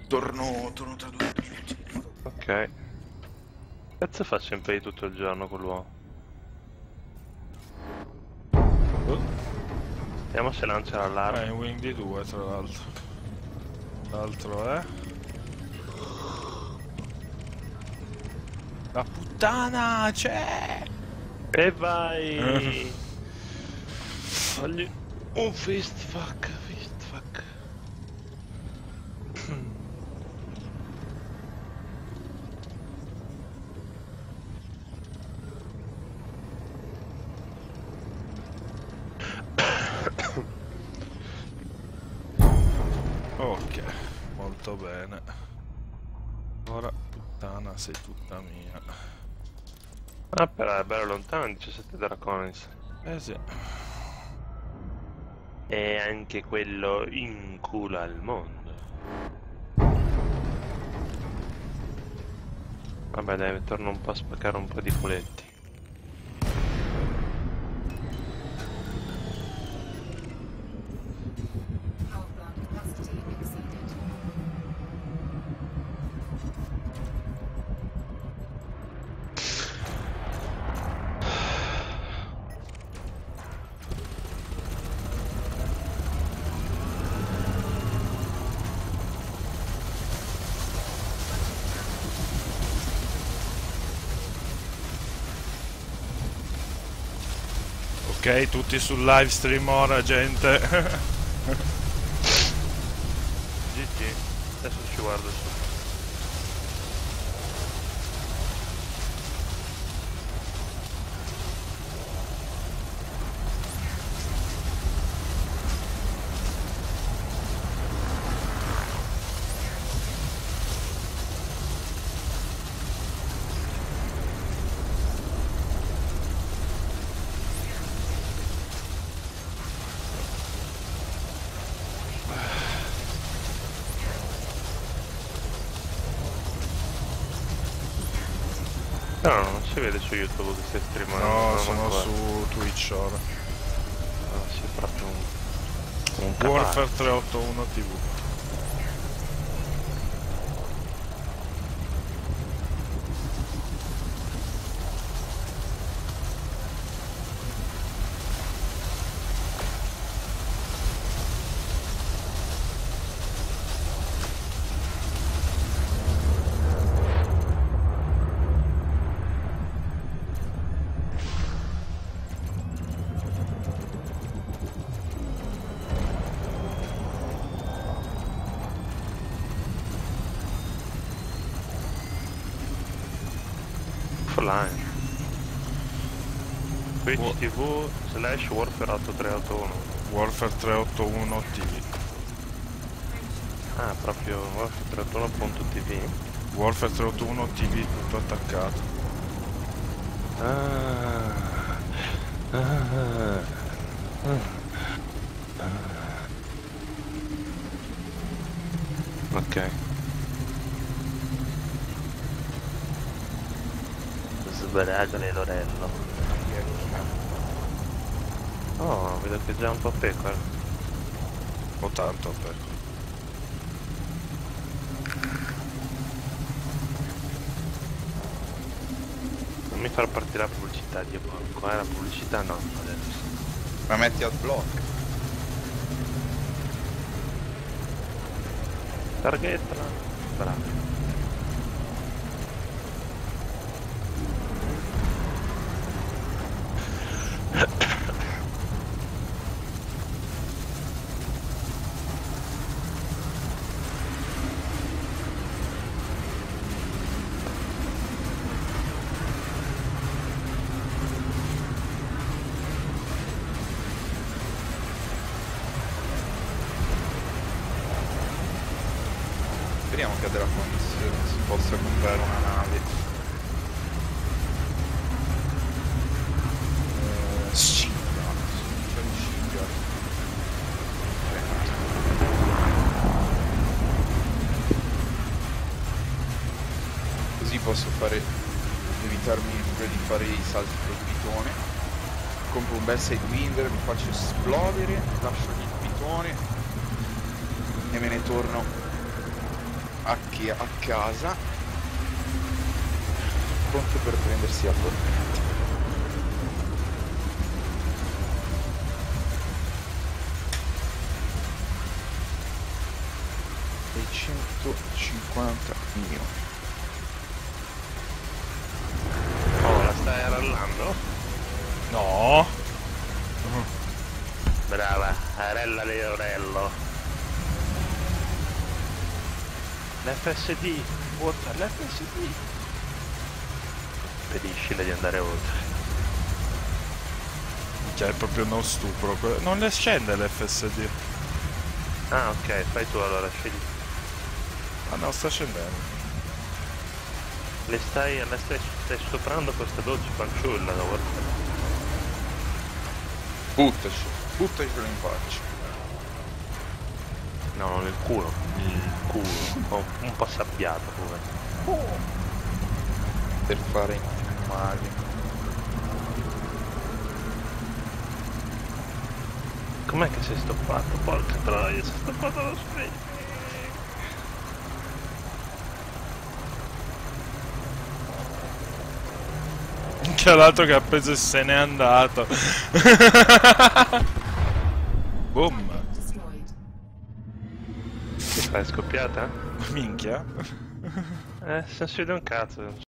Torno tra 2 minuti. Ok. Cazzo fa sempre di tutto il giorno quell'uomo? Vediamo se lancia l'allarme. In Wing di 2 tra l'altro. L'altro è... La puttana c'è! E vai! Voglio un fist fuck. Ok, molto bene. Ora, puttana, sei tutta mia. Ah, però è bello lontano, 17 Draconis. Eh sì. E anche quello in culo al mondo. Vabbè dai, torno un po' a spaccare un po' di culetti. Ok, tutti sul live stream ora, gente. GG, adesso ci guardo su. Però non si vede su YouTube che stai streamando. No, sono su Twitch ora. No, sì, proprio un Warfare 381 TV. Offline. Twitch TV / Warfare 8381. Warfare 381 TV. Ah, proprio Warfare 381.tv. Warfare 381 TV tutto attaccato. Ok. Sbaragone Lorello. Oh, vedo che è già un po' pecora. O tanto per. Non mi far partire la pubblicità, Dio porco. La pubblicità no, adesso. Ma metti al block. Targhetta. Bravo. Speriamo che della commissione si possa comprare una nave. Scimmia. C'è un scimmia. Così posso evitarmi pure di fare i salti col pitone. Compro un bel Sidewinder, mi faccio esplodere, lascio il pitone e e me ne torno a casa, pronto per prendersi a tormento. E 150 milioni. Oh, la stai arrellando? No. Brava, arella Leonello. L'FSD, vuota l'FSD. Impediscile di andare oltre. Che è proprio uno stupro. Non le scende l'FSD. Ah, ok, fai tu allora, scegli. Ah no, sta scendendo. Le stai stuprando questa dolce fanciulla, no? Guarda. Buttacelo in faccia. No, nel culo. Il culo. Oh, un po' sabbiato come. Per fare male. Com'è che sei stoppato? Porca troia, sei stoppato lo specchio. Che l'altro che ha preso e se n'è andato. Boom. Che fai, scoppiata? Minchia. Se non si vede un cazzo.